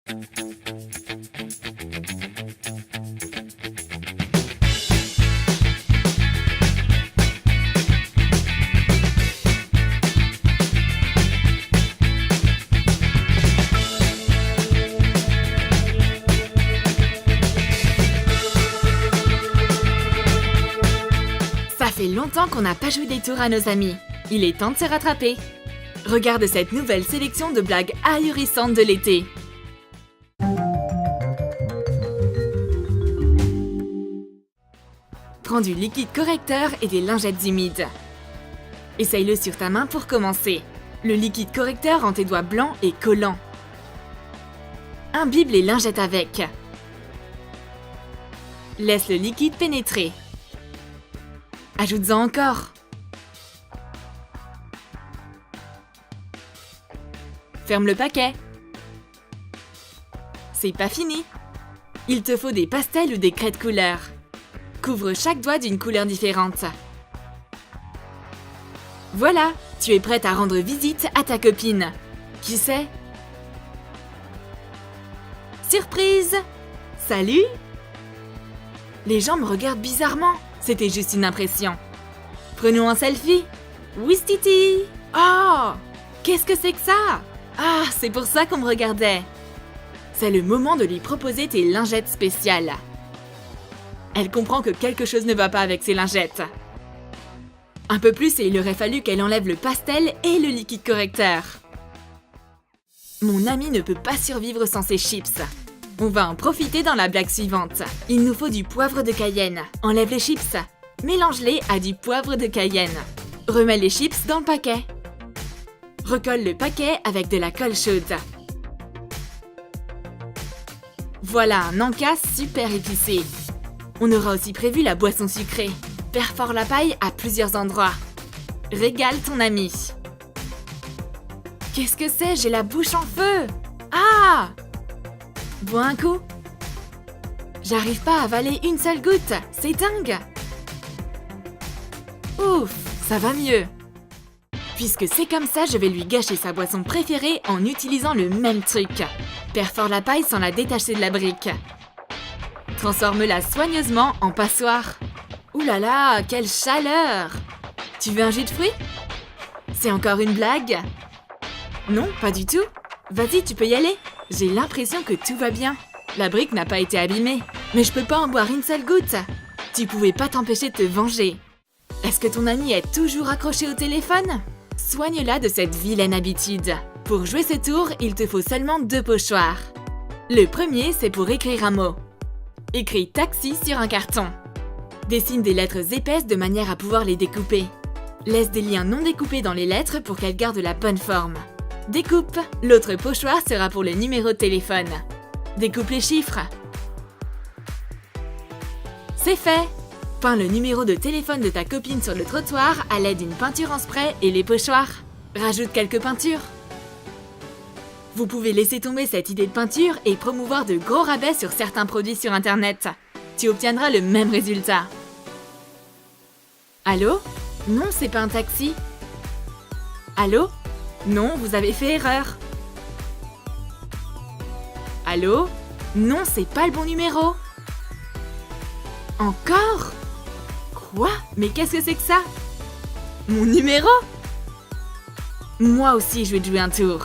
Ça fait longtemps qu'on n'a pas joué des tours à nos amis. Il est temps de se rattraper. Regarde cette nouvelle sélection de blagues ahurissantes de l'été. Prends du liquide correcteur et des lingettes humides. Essaye-le sur ta main pour commencer. Le liquide correcteur rend tes doigts blancs et collants. Imbibe les lingettes avec. Laisse le liquide pénétrer. Ajoute-en encore. Ferme le paquet. C'est pas fini. Il te faut des pastels ou des craies de couleur. Couvre chaque doigt d'une couleur différente. Voilà, tu es prête à rendre visite à ta copine. Qui c'est? Surprise! Salut! Les gens me regardent bizarrement. C'était juste une impression. Prenons un selfie. Ouistiti! Oh! Qu'est-ce que c'est que ça? Ah, c'est pour ça qu'on me regardait. C'est le moment de lui proposer tes lingettes spéciales. Elle comprend que quelque chose ne va pas avec ses lingettes. Un peu plus et il aurait fallu qu'elle enlève le pastel et le liquide correcteur. Mon ami ne peut pas survivre sans ses chips. On va en profiter dans la blague suivante. Il nous faut du poivre de Cayenne. Enlève les chips. Mélange-les à du poivre de Cayenne. Remets les chips dans le paquet. Recolle le paquet avec de la colle chaude. Voilà un encas super épicé. On aura aussi prévu la boisson sucrée. Perfore la paille à plusieurs endroits. Régale ton ami. Qu'est-ce que c'est? J'ai la bouche en feu. Ah! Bois un coup. J'arrive pas à avaler une seule goutte. C'est dingue. Ouf, ça va mieux. Puisque c'est comme ça, je vais lui gâcher sa boisson préférée en utilisant le même truc. Perfore la paille sans la détacher de la brique. Transforme-la soigneusement en passoire. Ouh là là, quelle chaleur! Tu veux un jus de fruits? C'est encore une blague? Non, pas du tout. Vas-y, tu peux y aller. J'ai l'impression que tout va bien. La brique n'a pas été abîmée. Mais je peux pas en boire une seule goutte. Tu pouvais pas t'empêcher de te venger. Est-ce que ton ami est toujours accroché au téléphone? Soigne-la de cette vilaine habitude. Pour jouer ce tour, il te faut seulement 2 pochoirs. Le premier, c'est pour écrire un mot. Écris taxi sur un carton. Dessine des lettres épaisses de manière à pouvoir les découper. Laisse des liens non découpés dans les lettres pour qu'elles gardent la bonne forme. Découpe. L'autre pochoir sera pour le numéro de téléphone. Découpe les chiffres. C'est fait! Peins le numéro de téléphone de ta copine sur le trottoir à l'aide d'une peinture en spray et les pochoirs. Rajoute quelques peintures. Vous pouvez laisser tomber cette idée de peinture et promouvoir de gros rabais sur certains produits sur Internet. Tu obtiendras le même résultat. Allô? Non, c'est pas un taxi. Allô? Non, vous avez fait erreur. Allô? Non, c'est pas le bon numéro. Encore? Quoi? Mais qu'est-ce que c'est que ça? Mon numéro? Moi aussi, je vais te jouer un tour.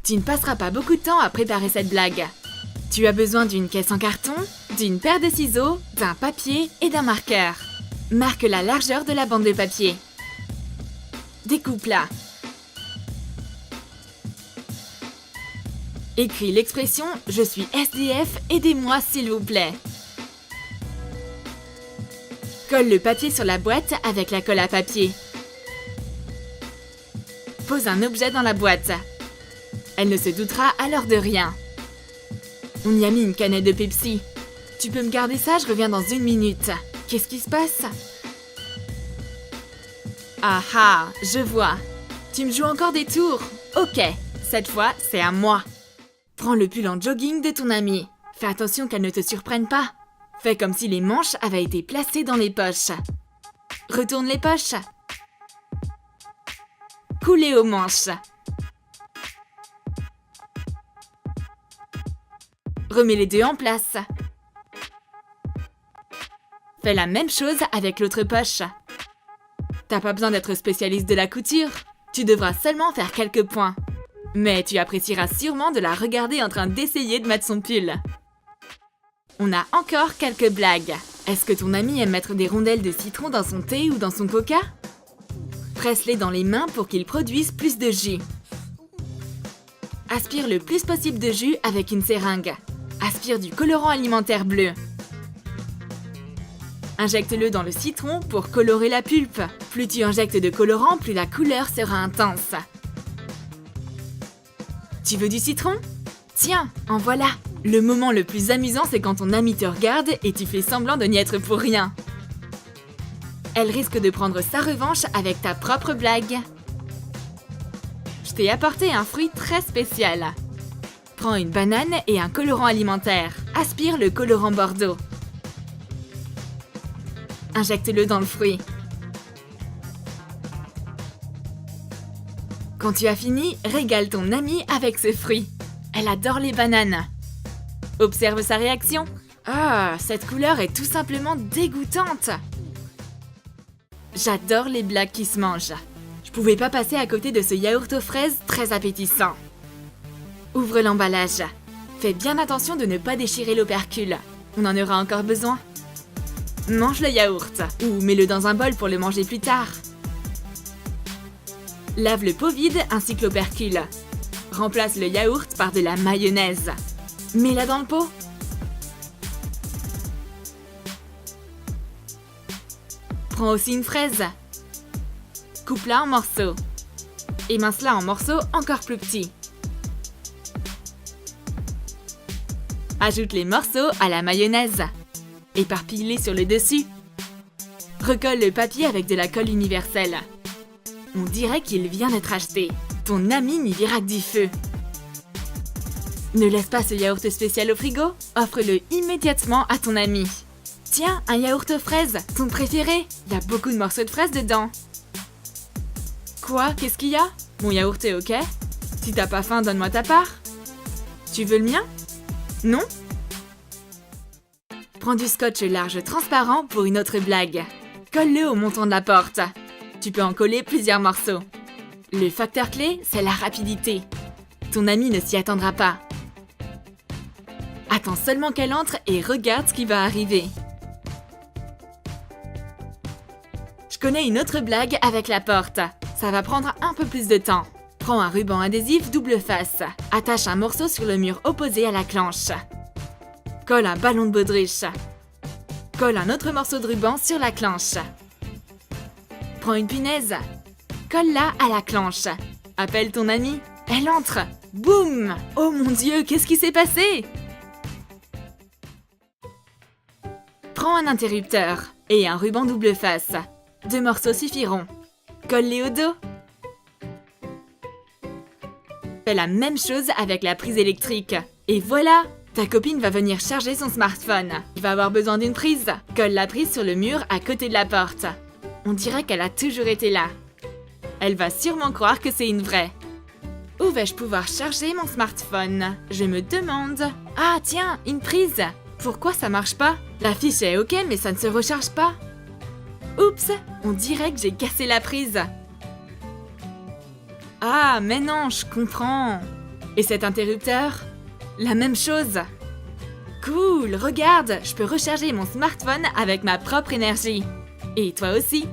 Tu ne passeras pas beaucoup de temps à préparer cette blague. Tu as besoin d'une caisse en carton, d'une paire de ciseaux, d'un papier et d'un marqueur. Marque la largeur de la bande de papier. Découpe-la. Écris l'expression « Je suis SDF, aidez-moi s'il vous plaît ». Colle le papier sur la boîte avec la colle à papier. Pose un objet dans la boîte. Elle ne se doutera alors de rien. On y a mis une canette de Pepsi. Tu peux me garder ça, je reviens dans 1 minute. Qu'est-ce qui se passe? Ah ah, je vois. Tu me joues encore des tours. Ok, cette fois, c'est à moi. Prends le pull en jogging de ton amie. Fais attention qu'elle ne te surprenne pas. Fais comme si les manches avaient été placées dans les poches. Retourne les poches. Coulez aux manches. Remets les deux en place. Fais la même chose avec l'autre poche. T'as pas besoin d'être spécialiste de la couture. Tu devras seulement faire quelques points. Mais tu apprécieras sûrement de la regarder en train d'essayer de mettre son pull. On a encore quelques blagues. Est-ce que ton ami aime mettre des rondelles de citron dans son thé ou dans son coca? Presse-les dans les mains pour qu'ils produisent plus de jus. Aspire le plus possible de jus avec une seringue. Aspire du colorant alimentaire bleu. Injecte-le dans le citron pour colorer la pulpe. Plus tu injectes de colorant, plus la couleur sera intense. Tu veux du citron? Tiens, en voilà! Le moment le plus amusant, c'est quand ton ami te regarde et tu fais semblant de n'y être pour rien. Elle risque de prendre sa revanche avec ta propre blague. Je t'ai apporté un fruit très spécial. Prends une banane et un colorant alimentaire. Aspire le colorant bordeaux. Injecte-le dans le fruit. Quand tu as fini, régale ton amie avec ce fruit. Elle adore les bananes. Observe sa réaction. Ah, cette couleur est tout simplement dégoûtante. J'adore les blagues qui se mangent. Je pouvais pas passer à côté de ce yaourt aux fraises très appétissant. Ouvre l'emballage. Fais bien attention de ne pas déchirer l'opercule. On en aura encore besoin. Mange le yaourt ou mets-le dans un bol pour le manger plus tard. Lave le pot vide ainsi que l'opercule. Remplace le yaourt par de la mayonnaise. Mets-la dans le pot. Prends aussi une fraise. Coupe-la en morceaux. Émince-la en morceaux encore plus petits. Ajoute les morceaux à la mayonnaise. Éparpille-les sur le dessus. Recolle le papier avec de la colle universelle. On dirait qu'il vient d'être acheté. Ton ami n'y verra que du feu. Ne laisse pas ce yaourt spécial au frigo. Offre-le immédiatement à ton ami. Tiens, un yaourt aux fraises, ton préféré. Il y a beaucoup de morceaux de fraises dedans. Quoi? Qu'est-ce qu'il y a? Mon yaourt est ok? Si t'as pas faim, donne-moi ta part. Tu veux le mien? Non? Prends du scotch large transparent pour une autre blague. Colle-le au montant de la porte. Tu peux en coller plusieurs morceaux. Le facteur clé, c'est la rapidité. Ton ami ne s'y attendra pas. Attends seulement qu'elle entre et regarde ce qui va arriver. Je connais une autre blague avec la porte. Ça va prendre un peu plus de temps. Prends un ruban adhésif double face. Attache un morceau sur le mur opposé à la clenche. Colle un ballon de baudruche. Colle un autre morceau de ruban sur la clenche. Prends une punaise. Colle-la à la clenche. Appelle ton amie. Elle entre. Boum! Oh mon Dieu, qu'est-ce qui s'est passé? Prends un interrupteur et un ruban double face. 2 morceaux suffiront. Colle-les au dos. Fais la même chose avec la prise électrique. Et voilà! Ta copine va venir charger son smartphone. Il va avoir besoin d'une prise. Colle la prise sur le mur à côté de la porte. On dirait qu'elle a toujours été là. Elle va sûrement croire que c'est une vraie. Où vais-je pouvoir charger mon smartphone? Je me demande. Ah tiens, une prise. Pourquoi ça marche pas? La fiche est ok mais ça ne se recharge pas. Oups, on dirait que j'ai cassé la prise. Ah mais non, je comprends. Et cet interrupteur? La même chose. Cool, regarde, je peux recharger mon smartphone avec ma propre énergie. Et toi aussi.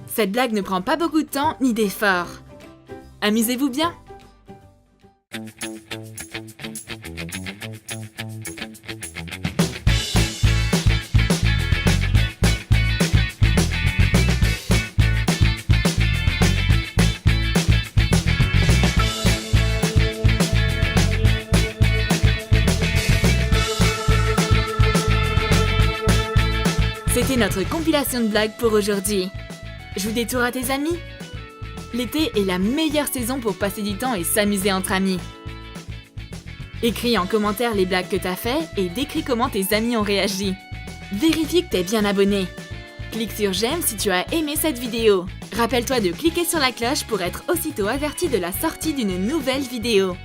Cette blague ne prend pas beaucoup de temps ni d'effort. Amusez-vous bien. C'était notre compilation de blagues pour aujourd'hui. Joue des tours à tes amis. L'été est la meilleure saison pour passer du temps et s'amuser entre amis. Écris en commentaire les blagues que t'as fait et décris comment tes amis ont réagi. Vérifie que t'es bien abonné. Clique sur j'aime si tu as aimé cette vidéo. Rappelle-toi de cliquer sur la cloche pour être aussitôt averti de la sortie d'une nouvelle vidéo.